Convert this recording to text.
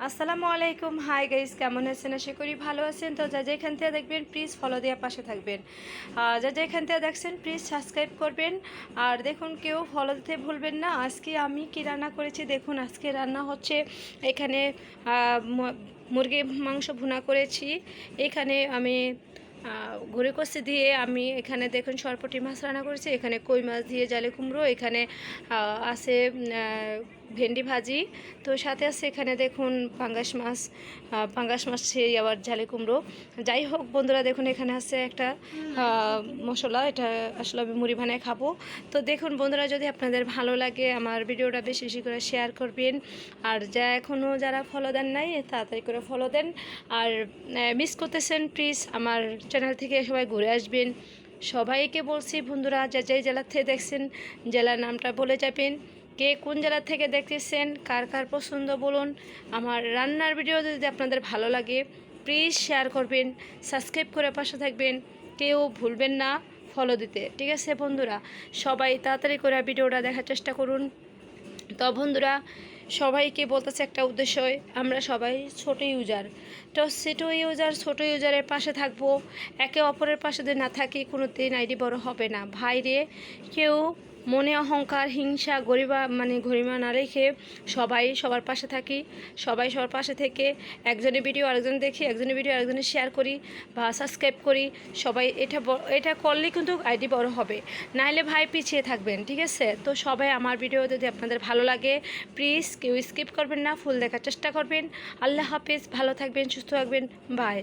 আসসালামু আলাইকুম। Hi guys, কেমন আছেন? আশা করি ভালো আছেন। তো যা যেখান থেকে দেখবেন প্লিজ ফলো দেওয়ার পাশে থাকবেন। যা যেখান থেকে দেখছেন প্লিজ সাবস্ক্রাইব করবেন। আর দেখুন, কেউ ফলো দিতে ভুলবেন না। আজকে আমি কি রান্না করেছি দেখুন। আজকে রান্না হচ্ছে এখানে মুরগির মাংস ভুনা করেছি। এখানে আমি ঘুরে কষে দিয়ে আমি এখানে দেখুন সরপটি মাছ রান্না করেছি। এখানে কই মাছ দিয়ে জালে কুমড়ো, এখানে আছে ভেন্ডি ভাজি, তো সাথে আছে এখানে দেখুন পাঙ্গাস মাছ সেই আবার ঝালে কুমড়ো। যাই হোক বন্ধুরা, দেখুন এখানে আছে একটা মশলা, এটা আসলে আমি মুড়ি বানায় খাবো। তো দেখুন বন্ধুরা, যদি আপনাদের ভালো লাগে আমার ভিডিওটা বেশি বেশি করে শেয়ার করবেন। আর এখনও যারা ফলো দেন নাই তাড়াতাড়ি করে ফলো দেন। আর মিস করতেছেন প্লিজ আমার চ্যানেল থেকে সবাই ঘুরে আসবেন। সবাইকে বলছি বন্ধুরা, যেই জেলার থেকে দেখছেন জেলার নামটা বলে যাবেন। কে কোন জেলা থেকে দেখতেছেন, কার কার পছন্দ বলুন। আমার রান্নার ভিডিও যদি আপনাদের ভালো লাগে প্লিজ শেয়ার করবেন, সাবস্ক্রাইব করে পাশে থাকবেন, কেউ ভুলবেন না ফলো দিতে। ঠিক আছে বন্ধুরা, সবাই তাড়াতাড়ি করে ভিডিওটা দেখার চেষ্টা করুন। তো বন্ধুরা, সবাইকে বলতেছে একটা উদ্দেশ্য, আমরা সবাই ছোট ইউজার। তো ছোট ইউজারের পাশে থাকবো। একে অপরের পাশে যদি না থাকি কোনো দিন আইডি বড় হবে না। ভাইরে কেউ মনে অহংকার, হিংসা, গরিমা না রেখে সবাই সবার পাশে থাকি। সবাই সবার পাশে থেকে একজনের ভিডিও আরেকজন দেখি, একজনের ভিডিও আরেকজনের শেয়ার করি বা সাবস্ক্রাইব করি। সবাই এটা করলে কিন্তু আইডি বড় হবে, নাহলে ভাই পিছিয়ে থাকবেন। ঠিক আছে, তো সবাই আমার ভিডিও যদি আপনাদের ভালো লাগে প্লিজ কেউ স্কিপ করবেন না, ফুল দেখার চেষ্টা করবেন। আল্লাহ হাফেজ, ভালো থাকবেন, সুস্থ থাকবেন, বাই।